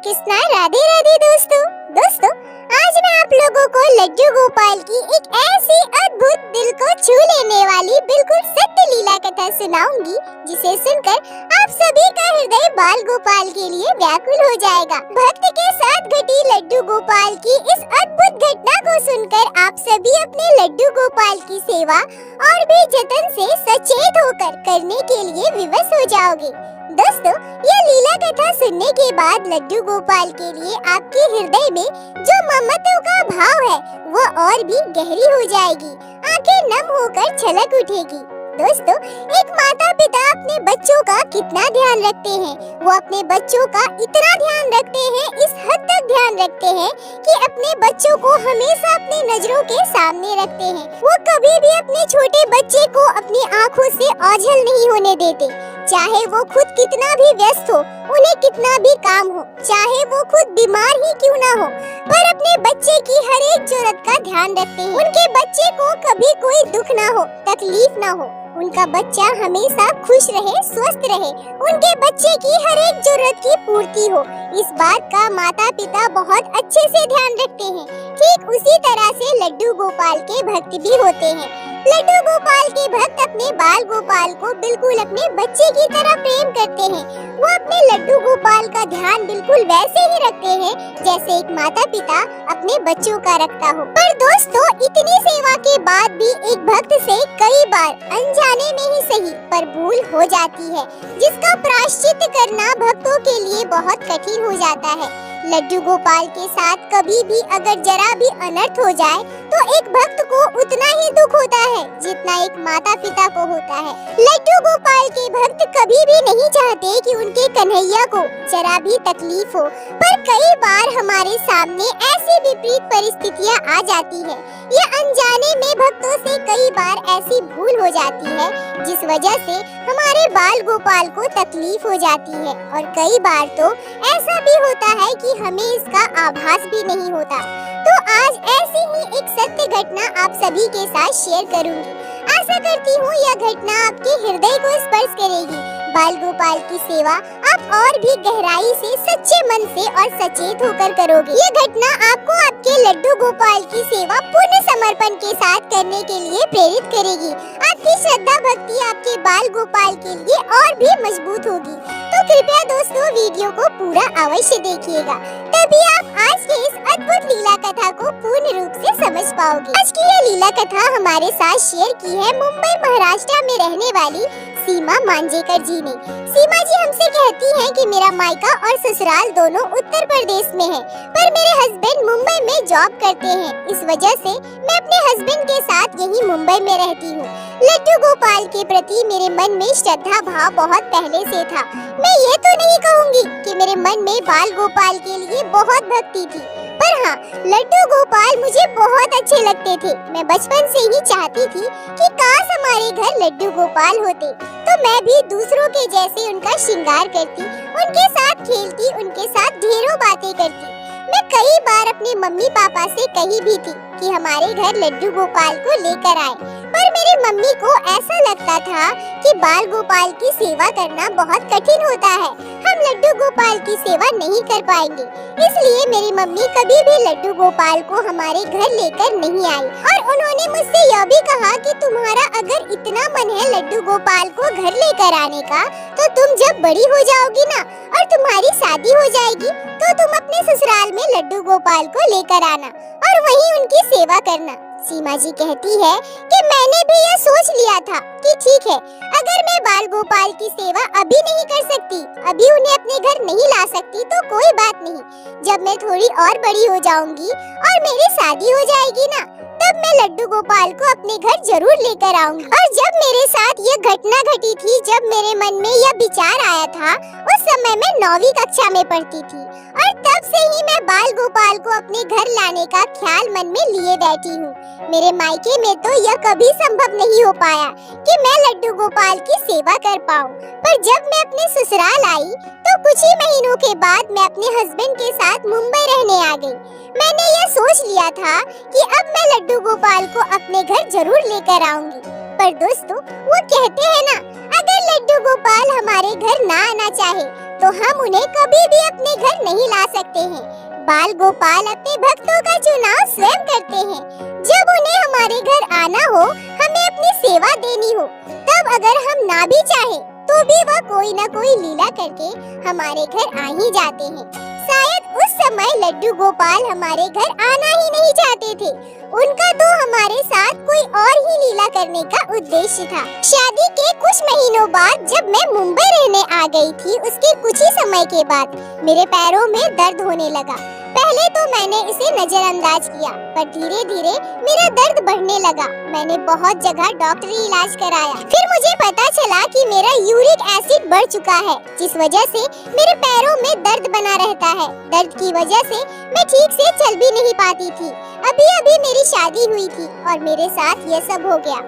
कृष्णा। राधे राधे दोस्तों आज मैं आप लोगों को लड्डू गोपाल की एक ऐसी अद्भुत दिल को छू लेने वाली बिल्कुल सत्य लीला कथा सुनाऊंगी, जिसे सुनकर आप सभी का हृदय बाल गोपाल के लिए व्याकुल हो जाएगा। भक्त के साथ घटी लड्डू गोपाल की इस अद्भुत घटना को सुनकर आप सभी अपने लड्डू गोपाल की सेवा और भी जतन से सचेत होकर करने के लिए विवश हो जाओगे। दोस्तों, यह लीला कथा सुनने के बाद लड्डू गोपाल के लिए आपके हृदय में जो ममत्व का भाव है वो और भी गहरी हो जाएगी, आंखें नम होकर छलक उठेगी। दोस्तों, एक माता पिता अपने बच्चों का कितना ध्यान रखते हैं। वो अपने बच्चों का इतना ध्यान रखते हैं, इस हद तक ध्यान रखते हैं कि अपने बच्चों को हमेशा अपनी नजरों के सामने रखते हैं। वो कभी भी अपने छोटे बच्चे को अपनी आंखों से ओझल नहीं होने देते, चाहे वो खुद कितना भी व्यस्त हो, उन्हें कितना भी काम हो, चाहे वो खुद बीमार ही क्यों ना हो, पर अपने बच्चे की हर एक जरूरत का ध्यान रखते हैं। उनके बच्चे को कभी कोई दुख ना हो, तकलीफ ना हो, उनका बच्चा हमेशा खुश रहे, स्वस्थ रहे, उनके बच्चे की हर एक जरूरत की पूर्ति हो। इस बात का माता पिता बहुत अच्छे से ध्यान रखते हैं। ठीक उसी तरह से लड्डू गोपाल के भक्त भी होते हैं। लड्डू गोपाल के भक्त अपने बाल गोपाल को बिल्कुल अपने बच्चे की तरह प्रेम करते हैं। वो अपने लड्डू गोपाल का ध्यान बिल्कुल वैसे ही रखते हैं जैसे एक माता पिता अपने बच्चों का रखता हो। पर दोस्तों, इतनी सेवा के बाद भी एक भक्त से कई बार अनजाने में ही सही पर भूल हो जाती है, जिसका प्रायश्चित करना भक्तों के लिए बहुत कठिन हो जाता है। लड्डू गोपाल के साथ कभी भी अगर जरा भी अनर्थ हो जाए तो एक भक्त को उतना ही दुख होता है जितना एक माता पिता को होता है। लड्डू गोपाल के भक्त कभी भी नहीं चाहते कि उनके कन्हैया को जरा भी तकलीफ हो, पर कई बार हमारे सामने ऐसी विपरीत परिस्थितियां आ जाती है या अनजाने में भक्तों से कई बार ऐसी भूल हो जाती है जिस वजह से हमारे बाल गोपाल को तकलीफ हो जाती है, और कई बार तो ऐसा भी होता है कि हमें इसका आभास भी नहीं होता। तो आज ऐसी ही एक सत्य घटना आप सभी के साथ शेयर करूंगी। आशा करती हूँ यह घटना आपके हृदय को स्पर्श करेगी। बाल गोपाल की सेवा आप और भी गहराई से, सच्चे मन से और सचेत होकर करोगे। यह घटना आपको आपके लड्डू गोपाल की सेवा पूर्ण समर्पण के साथ करने के लिए प्रेरित करेगी। आपकी श्रद्धा भक्ति आपके बाल गोपाल के लिए और भी मजबूत होगी। तो कृपया दोस्तों वीडियो को पूरा अवश्य देखिएगा, तभी आप आज के इस अद्भुत लीला कथा को पूर्ण रूप से समझ पाओगे। आज की यह लीला कथा हमारे साथ शेयर की है मुंबई महाराष्ट्र में रहने वाली सीमा मांजेकर जी ने। सीमा जी हमसे कहती हैं कि मेरा मायका और ससुराल दोनों उत्तर प्रदेश में है, पर मेरे हस्बैंड मुंबई में जॉब करते हैं। इस वजह से मैं अपने हस्बैंड के साथ यही मुंबई में रहती हूँ। लड्डू गोपाल के प्रति मेरे मन में श्रद्धा भाव बहुत पहले से था। मैं ये तो नहीं कहूँगी कि मेरे मन में बाल गोपाल के लिए बहुत भक्ति थी, पर हाँ, लड्डू गोपाल मुझे बहुत अच्छे लगते थे। मैं बचपन से ही चाहती थी कि काश हमारे घर लड्डू गोपाल होते, तो मैं भी दूसरों के जैसे उनका श्रृंगार करती, उनके साथ खेलती, उनके साथ ढेरों बातें करती। मैं कई बार अपने मम्मी पापा से कही भी थी कि हमारे घर लड्डू गोपाल को लेकर आए, पर मेरी मम्मी को ऐसा लगता था कि बाल गोपाल की सेवा करना बहुत कठिन होता है, हम लड्डू गोपाल की सेवा नहीं कर पाएंगे। इसलिए मेरी मम्मी कभी भी लड्डू गोपाल को हमारे घर लेकर नहीं आई, और उन्होंने मुझसे यह भी कहा कि तुम्हारा अगर इतना मन है लड्डू गोपाल को घर लेकर आने का, तो तुम जब बड़ी हो जाओगी ना और तुम्हारी शादी हो जाएगी, तो तुम अपने ससुराल में लड्डू गोपाल को लेकर आना और वहीं उनकी सेवा करना। सीमा जी कहती है कि मैंने भी यह सोच लिया था कि ठीक है, अगर मैं बाल गोपाल की सेवा अभी नहीं कर सकती, अभी उन्हें अपने घर नहीं ला सकती, तो कोई बात नहीं। जब मैं थोड़ी और बड़ी हो जाऊंगी और मेरी शादी हो जाएगी ना, तब मैं लड्डू गोपाल को अपने घर जरूर लेकर आऊंगी। और जब मेरे साथ यह घटना घटी थी, जब मेरे मन में यह विचार आया था, उस समय मैं 9वीं कक्षा में पढ़ती थी, और तब से ही मैं बाल गोपाल को अपने घर लाने का ख्याल मन में लिए बैठी हूँ। मेरे मायके में तो यह कभी संभव नहीं हो पाया कि मैं लड्डू गोपाल की सेवा कर पाऊँ, पर जब मैं अपने ससुराल आई तो कुछ ही महीनों के बाद मैं अपने हस्बैंड के साथ मुंबई रहने आ गई। मैंने यह सोच लिया था कि अब मैं लड्डू गोपाल को अपने घर जरूर लेकर आऊंगी। पर दोस्तों वो कहते हैं ना, अगर लड्डू गोपाल हमारे घर ना आना चाहे तो हम उन्हें कभी भी अपने घर नहीं ला सकते हैं। बाल गोपाल अपने भक्तों का चुनाव स्वयं करते हैं। जब उन्हें हमारे घर आना हो, हमें अपनी सेवा देनी हो, तब अगर हम ना भी चाहे तो भी वह कोई न कोई लीला करके हमारे घर आ ही जाते हैं। शायद उस समय लड्डू गोपाल हमारे घर आना ही नहीं चाहते थे। उनका तो हमारे साथ कोई और ही लीला करने का उद्देश्य था। शादी के कुछ महीनों बाद जब मैं मुंबई रहने आ गई थी, उसके कुछ ही समय के बाद मेरे पैरों में दर्द होने लगा। पहले तो मैंने इसे नजरअंदाज किया, पर धीरे धीरे मेरा दर्द बढ़ने लगा। मैंने बहुत जगह डॉक्टरी इलाज कराया। फिर मुझे पता चला कि मेरा यूरिक एसिड बढ़ चुका है, जिस वजह से मेरे पैरों में दर्द बना रहता है। दर्द की वजह से मैं ठीक से चल भी नहीं पाती थी। अभी अभी मेरी शादी हुई थी और मेरे साथ ये सब हो गया।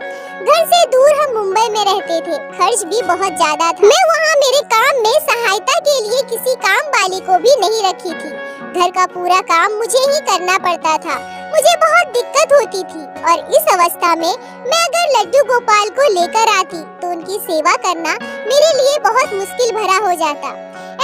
घर से दूर हम मुंबई में रहते थे, खर्च भी बहुत ज्यादा था। मैं वहाँ मेरे काम में सहायता के लिए किसी काम वाली को भी नहीं रखी थी। घर का पूरा काम मुझे ही करना पड़ता था। मुझे बहुत दिक्कत होती थी और इस अवस्था में मैं अगर लड्डू गोपाल को लेकर आती तो उनकी सेवा करना मेरे लिए बहुत मुश्किल भरा हो जाता।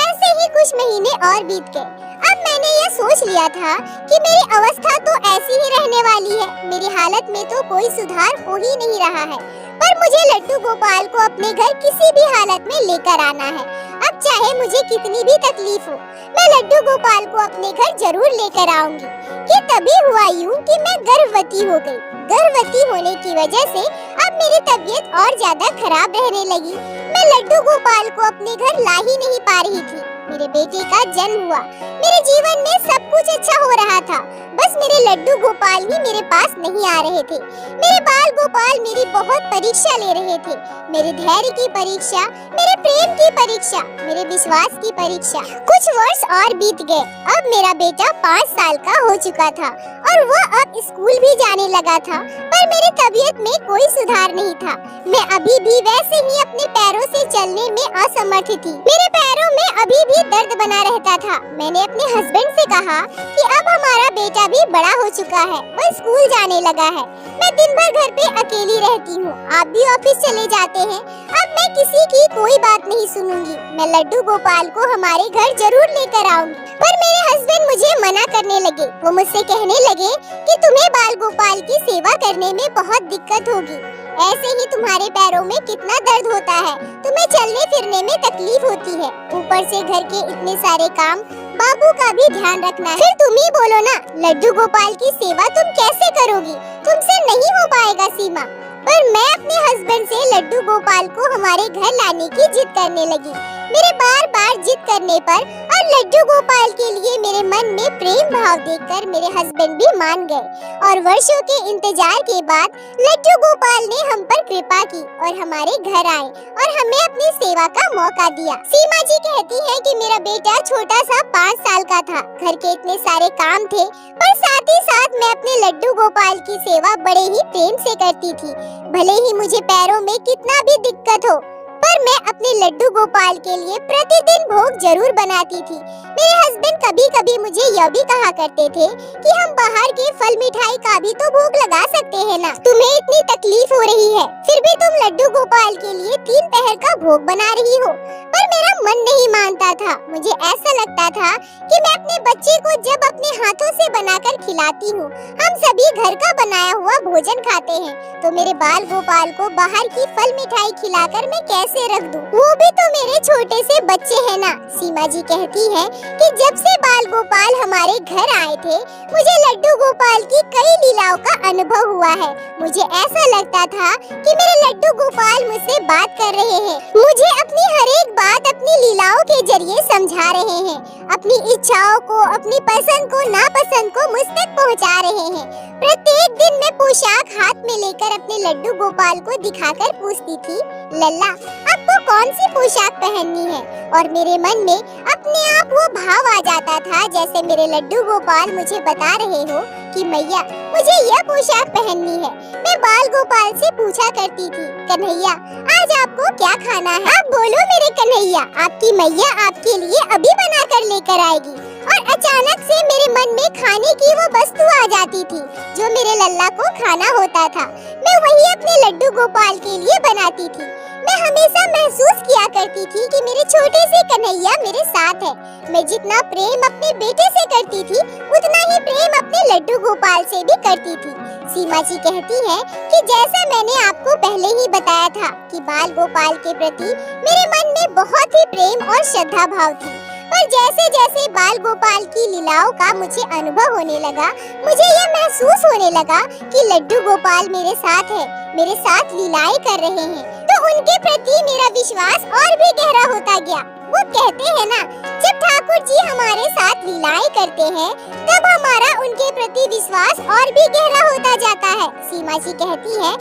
ऐसे ही कुछ महीने और बीत गए। अब मैंने यह सोच लिया था कि मेरी अवस्था तो ऐसी ही रहने वाली है, मेरी हालत में तो कोई सुधार हो ही नहीं रहा है, पर मुझे लड्डू गोपाल को अपने घर किसी भी हालत में लेकर आना है। अब चाहे मुझे कितनी भी तकलीफ हो, मैं लड्डू गोपाल को अपने घर जरूर लेकर आऊंगी। ये तभी हुआ यूं कि मैं गर्भवती हो गई। गर्भवती होने की वजह से अब मेरी तबीयत और ज्यादा खराब रहने लगी। मैं लड्डू गोपाल को अपने घर ला ही नहीं पा रही थी। मेरे बेटे का जन्म हुआ। मेरे जीवन में सब कुछ अच्छा हो रहा था, बस मेरे लड्डू गोपाल ही मेरे पास नहीं आ रहे थे। मेरे बाल गोपाल मेरी बहुत परीक्षा ले रहे थे, मेरे धैर्य की परीक्षा, मेरे प्रेम की परीक्षा, मेरे विश्वास की परीक्षा। कुछ वर्ष और बीत गए। अब मेरा बेटा 5 साल का हो चुका था और वह अब स्कूल भी जाने लगा था, पर मेरी तबीयत में कोई सुधार नहीं था। मैं अभी भी वैसे ही अपने पैरों से चलने में असमर्थ थी। मेरे पैरों में अभी भी दर्द बना रहता था। मैंने अपने हस्बैंड से कहा कि अब हमारा बेटा भी बड़ा हो चुका है, वह स्कूल जाने लगा है। मैं दिन भर घर पे अकेली रहती हूँ, आप भी ऑफिस चले जाते हैं। अब मैं किसी की कोई बात नहीं सुनूंगी। मैं लड्डू गोपाल को हमारे घर जरूर लेकर आऊंगी। पर मेरे हस्बैंड मुझे मना करने लगे। वो मुझसे कहने लगे कि तुम्हें बाल गोपाल की सेवा करने में बहुत दिक्कत होगी। ऐसे ही तुम्हारे पैरों में कितना दर्द होता है, तुम्हें चलने फिरने में तकलीफ होती है, ऊपर से घर के इतने सारे काम, बाबू का भी ध्यान रखना है। फिर तुम ही बोलो ना, लड्डू गोपाल की सेवा तुम कैसे करोगी? तुमसे नहीं हो पाएगा सीमा। पर मैं अपने हस्बैंड से लड्डू गोपाल को हमारे घर लाने की जिद करने लगी। मेरे बार बार जिद करने पर और लड्डू गोपाल के लिए मेरे मन में प्रेम भाव देखकर मेरे हस्बैंड भी मान गए और वर्षों के इंतजार के बाद लड्डू गोपाल ने हम पर कृपा की और हमारे घर आए और हमें अपनी सेवा का मौका दिया। सीमा जी कहती है कि मेरा बेटा छोटा सा 5 साल का था, घर के इतने सारे काम थे, पर साथ ही साथ मैं अपने लड्डू गोपाल की सेवा बड़े ही प्रेम से करती थी। भले ही मुझे पैरों में कितना भी दिक्कत हो, पर मैं अपने लड्डू गोपाल के लिए प्रतिदिन भोग जरूर बनाती थी। मेरे हस्बैंड कभी कभी मुझे यह भी कहा करते थे कि हम बाहर के फल मिठाई का भी तो भोग लगा सकते हैं ना, तुम्हें इतनी तकलीफ हो रही है, फिर भी तुम लड्डू गोपाल के लिए 3 पहर का भोग बना रही हो। पर मेरा मन नहीं मानता था। मुझे ऐसा लगता था कि मैं अपने बच्चे को जब अपने हाथों से बनाकर खिलाती हूँ, हम सभी घर का बनाया हुआ भोजन खाते हैं, तो मेरे बाल गोपाल को बाहर की फल मिठाई खिलाकर मैं कैसे रख दूं? वो भी तो मेरे छोटे से बच्चे हैं ना। सीमा जी कहती है कि जब से बाल गोपाल हमारे घर आए थे, मुझे लड्डू गोपाल की कई लीलाओं का अनुभव हुआ है। मुझे ऐसा लगता था कि मेरे लड्डू गोपाल मुझसे बात कर रहे हैं, मुझे अपनी हर एक बात अपनी लीलाओं के जरिए समझा रहे हैं, अपनी इच्छाओं को, अपनी पसंद को, नापसंद को मुझ तक पहुंचा रहे हैं। प्रत्येक दिन मैं पोशाक हाथ में लेकर अपने लड्डू गोपाल को दिखाकर पूछती थी, लल्ला आपको कौन सी पोशाक पहननी है? और मेरे मन में अपने आप वो भाव आ जाता था जैसे मेरे लड्डू गोपाल मुझे बता रहे हो कि मैया मुझे यह पोशाक पहननी है। मैं बाल गोपाल से पूछा करती थी, कन्हैया आज आपको क्या खाना है? आप बोलो मेरे कन्हैया, आपकी मैया आपके लिए अभी बना कर लेकर आएगी। और अचानक से मेरे मन में खाने की वो वस्तु आ जाती थी जो मेरे लल्ला को खाना होता था। मैं वही अपने लड्डू गोपाल के लिए बनाती थी। मैं हमेशा महसूस किया करती थी कि मेरे छोटे से कन्हैया मेरे साथ है। मैं जितना प्रेम अपने बेटे से करती थी उतना ही प्रेम अपने लड्डू गोपाल से भी करती थी। सीमा जी कहती हैं कि जैसा मैंने आपको पहले ही बताया था कि बाल गोपाल के प्रति मेरे मन में बहुत ही प्रेम और श्रद्धा भाव थी। पर जैसे जैसे बाल गोपाल की लीलाओं का मुझे अनुभव होने लगा, मुझे यह महसूस होने लगा कि लड्डू गोपाल मेरे साथ है, मेरे साथ लीलाएं कर रहे हैं। तो उनके प्रति मेरा विश्वास और भी गहरा होता गया। वो कहते हैं ना, जब ठाकुर जी हमारे साथ लीलाएं करते हैं तब हमारा उनके प्रति विश्वास और भी गहरा होता जाता है। सीमा जी कहती है,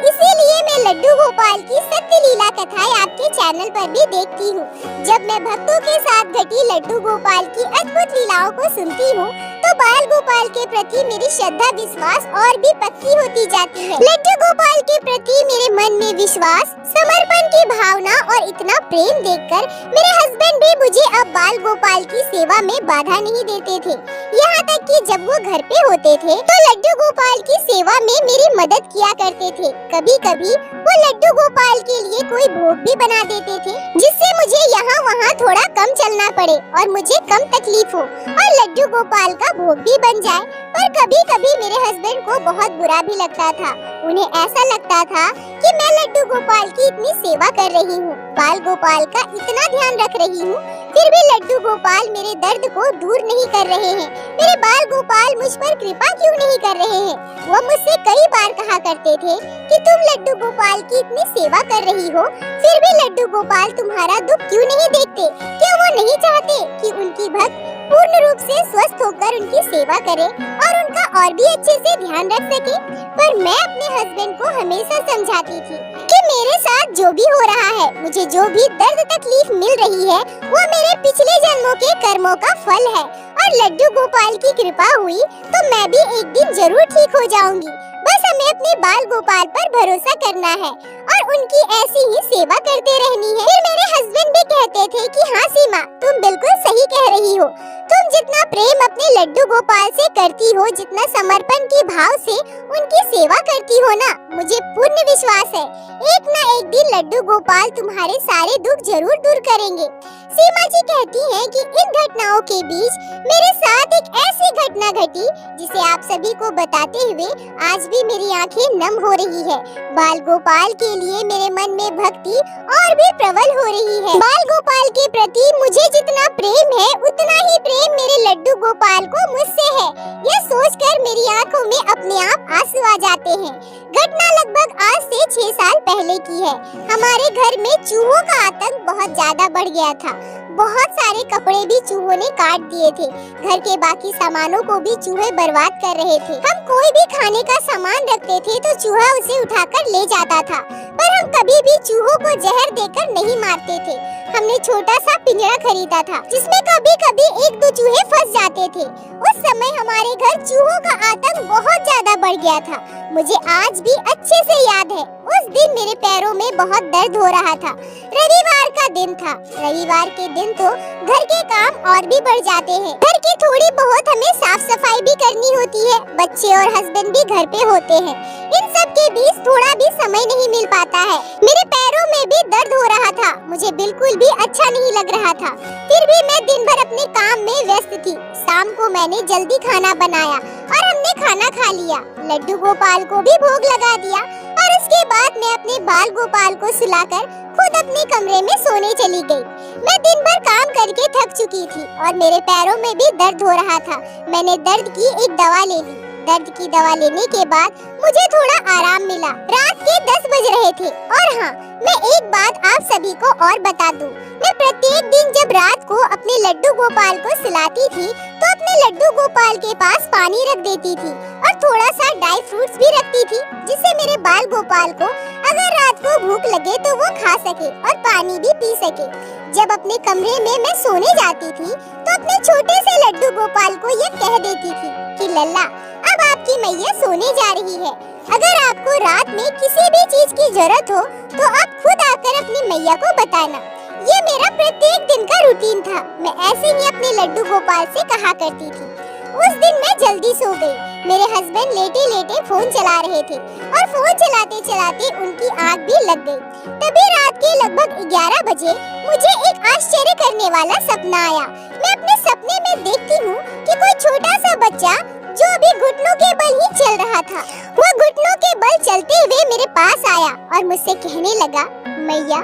इसीलिए मैं लड्डू गोपाल की सत्य लीला कथाएं आपके चैनल पर भी देखती हूँ। जब मैं भक्तों के साथ घटी लड्डू गोपाल की अद्भुत लीलाओं को सुनती हूँ तो बाल गोपाल के प्रति मेरी श्रद्धा विश्वास और भी पक्की होती जाती है। लड्डू गोपाल के प्रति मेरे मन में विश्वास, समर्पण की भावना और इतना प्रेम देखकर मेरे हस्बैंड भी मुझे अब बाल गोपाल की सेवा में बाधा नहीं देते थे। यहाँ तक कि जब वो घर पे होते थे तो लड्डू गोपाल की सेवा में मेरी मदद किया करते थे। कभी कभी वो लड्डू गोपाल के लिए कोई भोग भी बना देते थे जिससे मुझे यहाँ वहाँ थोड़ा कम चलना पड़े और मुझे कम तकलीफ हो और लड्डू गोपाल का भोग भी बन जाए। पर कभी कभी मेरे हस्बैंड को बहुत बुरा भी लगता था। उन्हें ऐसा लगता था कि मैं लड्डू गोपाल की इतनी सेवा कर रही हूँ, बाल गोपाल का इतना ध्यान रख रही हूँ, फिर भी लड्डू गोपाल मेरे दर्द को दूर नहीं कर रहे हैं। मेरे बाल गोपाल मुझ पर कृपा क्यों नहीं कर रहे हैं? वो मुझसे कई बार कहा करते थे कि तुम लड्डू गोपाल की इतनी सेवा कर रही हो, फिर भी लड्डू गोपाल तुम्हारा दुख क्यों नहीं देखते? क्या वो नहीं चाहते कि उनकी भक्त पूर्ण रूप से स्वस्थ होकर उनकी सेवा करे और उनका और भी अच्छे से ध्यान रख सके? पर मैं अपने हस्बैंड को हमेशा समझाती थी कि मेरे साथ जो भी हो रहा है, मुझे जो भी दर्द तकलीफ मिल रही है, वो मेरे पिछले जन्मों के कर्मों का फल है और लड्डू गोपाल की कृपा हुई तो मैं भी एक दिन जरूर ठीक हो जाऊंगी। बस हमें अपने बाल गोपाल पर भरोसा करना है और उनकी ऐसी ही सेवा करते रहनी है। फिर मेरे हस्बैंड भी कहते थे कि हाँ सीमा, तुम बिल्कुल सही कह रही हो। तुम जितना प्रेम अपने लड्डू गोपाल से करती हो, जितना समर्पण के भाव से उनकी सेवा करती हो ना, मुझे पूर्ण विश्वास है एक न एक दिन लड्डू गोपाल तुम्हारे सारे दुख जरूर दूर करेंगे। सीमा जी कहती हैं कि इन घटनाओं के बीच मेरे साथ एक ऐसी घटना घटी जिसे आप सभी को बताते हुए आज भी मेरी आंखें नम हो रही है। बाल गोपाल के लिए मेरे मन में भक्ति और भी प्रबल हो रही है। बाल गोपाल के प्रति मुझे जितना प्रेम है उतना ही प्रेम मेरे लड्डू गोपाल को मुझसे है। यह सोचकर मेरी आंखों में अपने आप आंसू आ जाते हैं। घटना लगभग आज से 6 साल पहले की है। हमारे घर में चूहों का आतंक बहुत ज्यादा बढ़ गया था। बहुत सारे कपड़े भी चूहों ने काट दिए थे। घर के बाकी सामानों को भी चूहे बर्बाद कर रहे थे। हम कोई भी खाने का सामान रखते थे तो चूहा उसे उठाकर ले जाता था, पर हम कभी भी चूहों को जहर देकर नहीं मारते थे। हमने छोटा सा पिंजरा खरीदा था जिसमें कभी कभी 1-2 चूहे फंस जाते थे। उस समय हमारे घर चूहों का आतंक बहुत ज्यादा बढ़ गया था। मुझे आज भी अच्छे से याद है, उस दिन मेरे पैरों में बहुत दर्द हो रहा था। रविवार का दिन था। रविवार के दिन तो घर के काम और भी बढ़ जाते हैं। घर की थोड़ी बहुत हमें साफ सफाई भी करनी होती है। बच्चे और हस्बैंड भी घर पे होते हैं। इन सब के बीच थोड़ा भी समय नहीं मिल पाता है। मेरे पैरों में भी दर्द हो रहा था। मुझे बिल्कुल भी अच्छा नहीं लग रहा था। फिर भी मैं दिन भर अपने काम में व्यस्त थी। शाम को मैंने जल्दी खाना बनाया और हमने खाना खा लिया। लड्डू गोपाल को भी भोग लगा दिया और उसके बाद मैं अपने बाल गोपाल को सुलाकर खुद अपने कमरे में सोने चली गई। मैं दिन भर काम करके थक चुकी थी और मेरे पैरों में भी दर्द हो रहा था। मैंने दर्द की एक दवा ले ली। दर्द की दवा लेने के बाद मुझे थोड़ा आराम मिला। रात के 10 बज रहे थे। और हाँ, मैं एक बात आप सभी को और बता दूं। मैं प्रत्येक दिन जब रात को अपने लड्डू गोपाल को सुलाती थी तो अपने लड्डू गोपाल के पास पानी रख देती थी और थोड़ा सा ड्राई फ्रूट्स भी रखती थी, जिससे मेरे बाल गोपाल को अगर रात को भूख लगे तो वो खा सके और पानी भी पी सके। जब अपने कमरे में मैं सोने जाती थी तो अपने छोटे से लड्डू गोपाल को यह कह देती थी कि लल्ला, अब आपकी मैया सोने जा रही है। अगर आपको रात में किसी भी चीज की जरूरत हो तो आप खुद आकर अपनी मैया को बताना। ये मेरा प्रत्येक दिन का रूटीन था। मैं ऐसे ही अपने लड्डू गोपाल से कहा करती थी। उस दिन मैं जल्दी सो गई। मेरे हस्बैंड लेटे लेटे फोन चला रहे थे और फोन चलाते चलाते उनकी आंख भी लग गई। तभी रात के लगभग 11 बजे मुझे एक आश्चर्य करने वाला सपना आया। मैं अपने सपने में देखती हूँ कि कोई छोटा सा बच्चा जो अभी घुटनों के बल ही चल रहा था, वो घुटनों के बल चलते हुए मेरे पास आया और मुझसे कहने लगा, मैया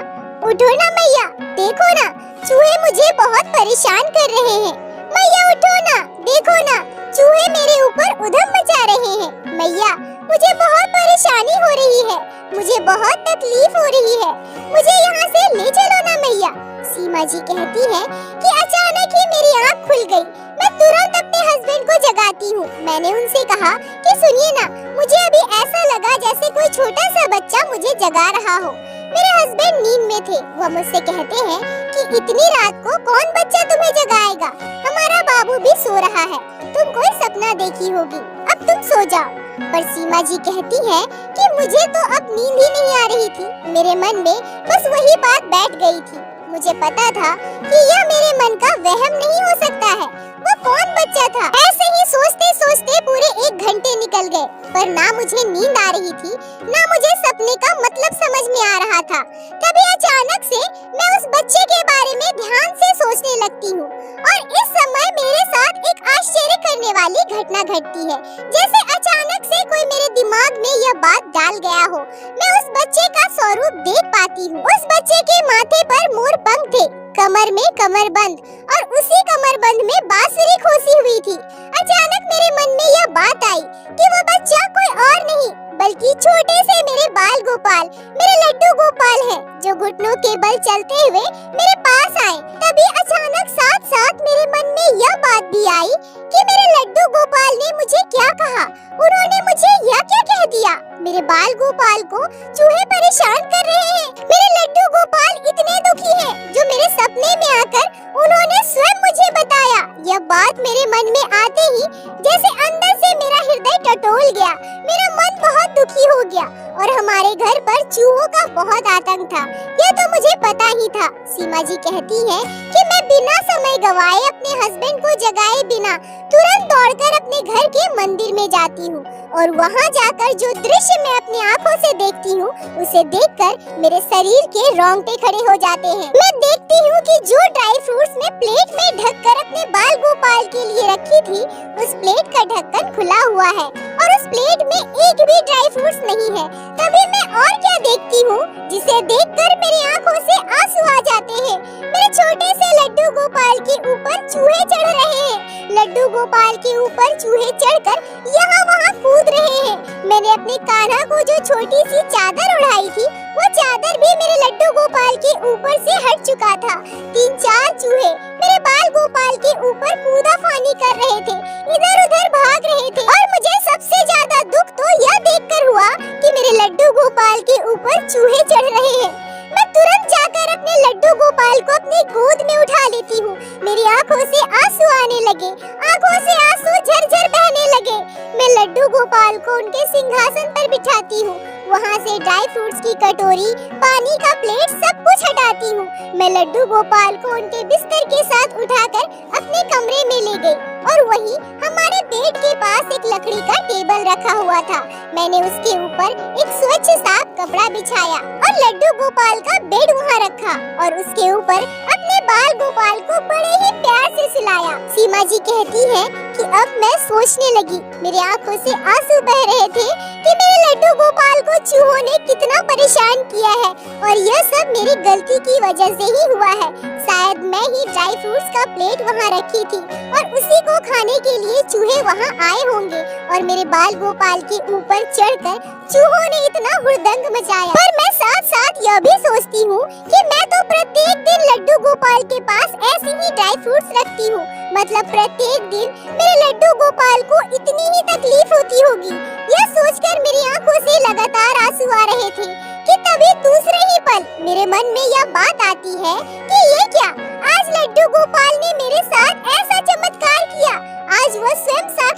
उठो ना मैया, देखो ना चूहे मुझे बहुत परेशान कर रहे हैं। मैया उठो ना, देखो ना चूहे मेरे ऊपर उधम मचा रहे हैं। मैया मुझे बहुत परेशानी हो रही है, मुझे बहुत तकलीफ हो रही है, मुझे यहाँ से ले चलो ना मैया। सीमा जी कहती है कि अचानक ही मेरी आँख खुल गई। मैं तुरंत अपने हस्बैंड को जगाती हूँ। मैंने उनसे कहा कि सुनिए ना, मुझे अभी ऐसा लगा जैसे कोई छोटा सा बच्चा मुझे जगा रहा हो। मेरे हस्बैंड नींद में थे। वह मुझसे कहते हैं कि इतनी रात को कौन बच्चा तुम्हें जगाएगा, हमारा बाबू भी सो रहा है, तुम कोई सपना देखी होगी, अब तुम सो जाओ। पर सीमा जी कहती है कि मुझे तो अब नींद ही नहीं आ रही थी। मेरे मन में बस वही बात बैठ गई थी। मुझे पता था कि यह मेरे मन का वहम नहीं हो सकता है। वो कौन बच्चा था? ऐसे ही सोचते सोचते पूरे 1 घंटे निकल गए, पर ना मुझे नींद आ रही थी, ना मुझे सपने का मतलब समझ में आ रहा था। तभी अचानक से मैं उस बच्चे के बारे में ध्यान से सोचने लगती हूँ और इस समय मेरे साथ एक आश्चर्य करने वाली घटना घटती है। जैसे अचानक से कोई मेरे दिमाग में यह बात डाल गया हो। मैं उस बच्चे का स्वरूप देख पाती हूँ। उस बच्चे के माथे पर मोर पंख थे, कमर में कमरबंद और उसी कमरबंद में बांसुरी खोसी हुई थी। अचानक मेरे मन में यह बात आई कि वो बच्चा कोई और नहीं बल्कि छोटे से मेरे बाल गोपाल, मेरे लड्डू गोपाल है, जो घुटनों के बल चलते हुए मेरे पास आए। तभी अचानक साथ साथ मेरे मन में यह बात भी आई कि मेरे लड्डू गोपाल ने मुझे क्या कहा। उन्होंने मुझे यह क्या कह दिया, मेरे बाल गोपाल को चूहे परेशान कर रहे हैं। मेरे लड्डू गोपाल इतने दुखी हैं, जो मेरे सपने में आकर उन्होंने स्वयं मुझे बताया। यह बात मेरे मन में आते ही जैसे अंदर से मेरा हृदय टटोल गया। मेरा मन बहुत दुखी हो गया और हमारे घर पर चूहों का बहुत आतंक था, यह तो मुझे पता ही था। सीमा जी कहती है कि मैं बिना समय गवाए अपने हस्बैंड को जगाए बिना तुरंत दौड़कर अपने घर के मंदिर में जाती हूँ और वहाँ जाकर जो दृश्य मैं अपनी आँखों से देखती हूँ, उसे देखकर मेरे शरीर के रोंगटे खड़े हो जाते हैं। मैं देखती हूँ कि जो ड्राई फ्रूट्स मैं प्लेट में ढककर अपने बाल गोपाल के लिए रखी थी, उस प्लेट का ढक्कन खुला हुआ है और उस प्लेट में एक भी ड्राई फ्रूट्स नहीं है। तभी मैं और क्या देखती हूँ, जिसे देखकर मेरी आँखों से आंसू आ जाते हैं। मेरे छोटे से लड्डू गोपाल के ऊपर चूहे चढ़ रहे हैं। लड्डू गोपाल के ऊपर चूहे चढ़कर यहाँ वहाँ कूद रहे हैं। मैंने अपने कान्हा को जो छोटी सी चादर उड़ाई थी, वो चादर भी मेरे लड्डू गोपाल के ऊपर से हट चुका था। 3-4 चूहे मेरे बाल गोपाल के ऊपर कूदाफानी कर रहे थे, इधर उधर भाग रहे थे और मुझे सबसे ज्यादा दुख तो यह देखकर हुआ कि मेरे लड्डू गोपाल के ऊपर चूहे चढ़ रहे हैं। मैं तुरंत जाकर अपने लड्डू गोपाल को अपनी गोद में उठा लेती हूँ। मेरी आँखों से आंसू आने लगे, आँखों से आंसू झरझर बहने लगे। मैं लड्डू गोपाल को उनके सिंहासन पर बिठाती हूँ। वहाँ से ड्राई फ्रूट्स की कटोरी, पानी का प्लेट सब कुछ हटाती हूँ। मैं लड्डू गोपाल को उनके बिस्तर के साथ उठाकर अपने कमरे में ले गई और वहीं हमारे बेड के पास एक लकड़ी का टेबल रखा हुआ था। मैंने उसके ऊपर एक स्वच्छ साफ कपड़ा बिछाया और लड्डू गोपाल का बेड वहाँ रखा और उसके ऊपर अपने बाल गोपाल को बड़े ही प्यार से सुलाया। सीमा जी कहती है कि अब मैं सोचने लगी, मेरी आँखों से आंसू बह रहे थे कि मेरे लड्डू गोपाल को चूहों ने कितना परेशान किया है और यह सब मेरी गलती की वजह से ही हुआ है। शायद मैं ही ड्राई फ्रूट्स का प्लेट वहाँ रखी थी और उसी को खाने के लिए चूहे वहाँ आए होंगे और मेरे बाल गोपाल के ऊपर चढ़कर चूहों ने इतना हुड़दंग मचाया। पर मैं साथ साथ यह भी सोचती हूँ कि मैं तो प्रत्येक दिन लड्डू गोपाल के पास ऐसे ही ड्राई फ्रूट्स रखती हूँ, मतलब प्रत्येक दिन मेरे लड्डू गोपाल को इतनी ही तकलीफ होती होगी। यह सोचकर मेरी आँखों से लगातार आंसू आ रहे थे कि तभी दूसरे ही पल मेरे मन में यह बात आती है कि ये क्या, आज लड्डू गोपाल ने मेरे साथ ऐसा चमत्कार किया।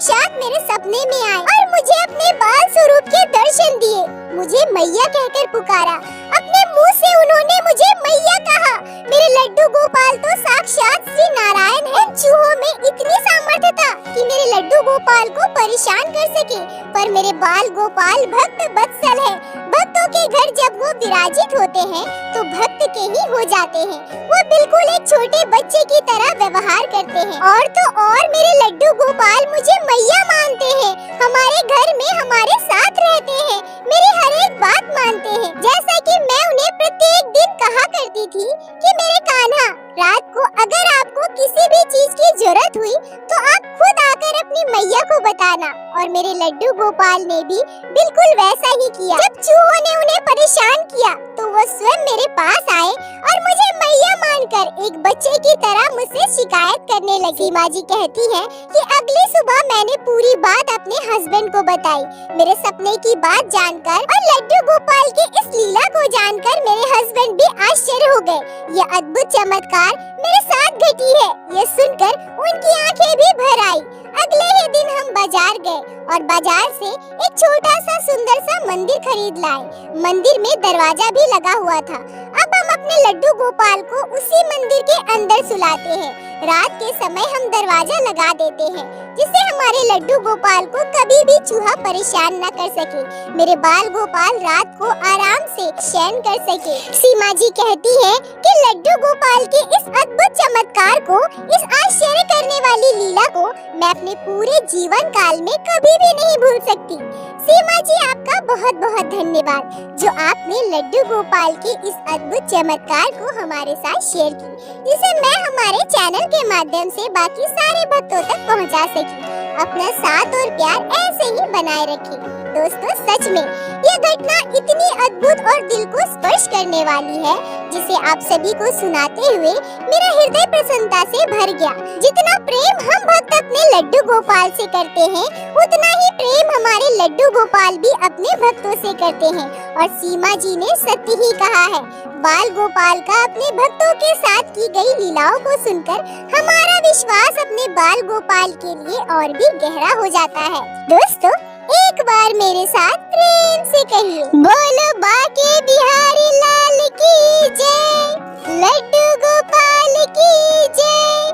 साक्षात मेरे सपने में आए और मुझे अपने बाल स्वरूप के दर्शन दिए। मुझे मैया कहकर पुकारा। अपने मुंह से उन्होंने मुझे मैया कहा। मेरे लड्डू गोपाल तो साक्षात श्री नारायण है। चूहों में इतनी सामर्थ्य था कि मेरे लड्डू गोपाल को परेशान कर सके, पर मेरे बाल गोपाल भक्त वत्सल है। भक्तों के घर जब वो विराजित होते हैं तो भक्त के ही हो जाते हैं। वो बिल्कुल एक छोटे बच्चे की तरह व्यवहार करते हैं। और तो और मेरे लड्डू गोपाल मुझे मैया मानते हैं। हमारे घर में हमारे साथ रहते हैं, मेरी हर एक बात मानते हैं। जैसा कि मैं उन्हें प्रत्येक दिन कहा करती थी कि मेरे कान्हा, रात को अगर आपको किसी भी चीज की जरूरत हुई तो आप खुद आकर अपनी मैया को बताना। और मेरे लड्डू गोपाल ने भी बिल्कुल वैसा ही किया। जब चूहों ने उन्हें परेशान किया तो वो स्वयं मेरे पास आए और मुझे मैया मानकर एक बच्चे की तरह मुझसे शिकायत करने लगी। सीमा जी कहती है कि अगली सुबह मैंने पूरी बात अपने हस्बैंड को बताई। मेरे सपने की बात जानकर और लड्डू गोपाल की इस लीला को जानकर मेरे हस्बैंड भी आश्चर्य हो गए। ये अद्भुत चमत्कार मेरे साथ घटी है, ये सुनकर उनकी आंखें भी भर आई। अगले ही दिन हम बाजार गए और बाजार से एक छोटा सा सुंदर सा मंदिर खरीद लाए। मंदिर में दरवाजा भी लगा हुआ था। अब हम अपने लड्डू गोपाल को उसी मंदिर के अंदर सुलाते हैं। रात के समय हम दरवाजा लगा देते हैं जिससे हमारे लड्डू गोपाल को कभी भी चूहा परेशान न कर सके। मेरे बाल गोपाल रात को आराम से शयन कर सके। सीमा जी कहती है कि लड्डू गोपाल के इस अद्भुत चमत्कार को, इस आश्चर्य करने वाली लीला को मैं अपने पूरे जीवन काल में कभी भी नहीं भूल सकती। सीमा जी, आपका बहुत बहुत धन्यवाद जो आपने लड्डू गोपाल के इस अद्भुत चमत्कार को हमारे साथ शेयर की, जिसे मैं हमारे चैनल के माध्यम से बाकी सारे भक्तों तक पहुंचा सकी। अपना साथ और प्यार ऐसे ही बनाए रखें। दोस्तों, सच में यह घटना इतनी अद्भुत और दिल को स्पर्श करने वाली है जिसे आप सभी को सुनाते हुए मेरा हृदय प्रसन्नता से भर गया। जितना प्रेम हम भक्त अपने लड्डू गोपाल से करते हैं, उतना ही प्रेम हमारे लड्डू गोपाल भी अपने भक्तों से करते हैं। और सीमा जी ने सत्य ही कहा है। बाल गोपाल का अपने भक्तों के साथ की गई लीलाओं को सुनकर हमारा विश्वास अपने बाल गोपाल के लिए और भी गहरा हो जाता है। दोस्तों, एक बार मेरे साथ प्रेम से कहिए, बोलो बाके बिहारी लाल की जय, लड्डू गोपाल की जय,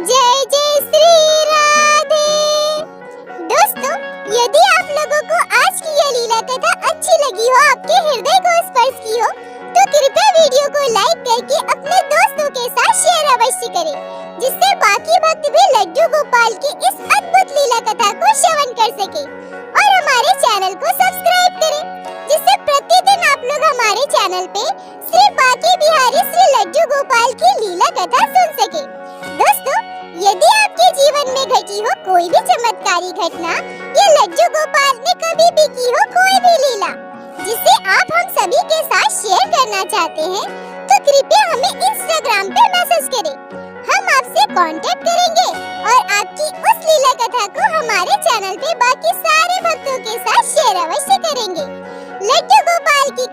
जय जय श्री राधे। दोस्तों, यदि आप लोगों को आज की यह लीला कथा अच्छी लगी हो, आपके हृदय को स्पर्श की हो, तो कृपया वीडियो को लाइक करके अपने दोस्तों के साथ शेयर अवश्य करें, जिससे बाकी भक्त भी लड्डू गोपाल की इस अद्भुत लीला कथा को श्रवण कर सके। और हमारे चैनल को सब्सक्राइब करें, जिससे प्रतिदिन आप लोग हमारे चैनल पे श्री बाके बिहारी श्री लड्डू गोपाल की लीला कथा सुन सके। दोस्तों, यदि आपके जीवन में घटी हो कोई भी चमत्कारी घटना या लड्डू गोपाल ने कभी भी की हो कोई भी लीला जिसे आप हम सभी के साथ शेयर करना चाहते हैं, तो कृपया हमें इंस्टाग्राम पे मैसेज करें। हम आपसे कांटेक्ट करेंगे और आपकी उस लीला कथा को हमारे चैनल पे बाकी सारे भक्तों के साथ शेयर अवश्य करेंगे। लड्डू गोपाल की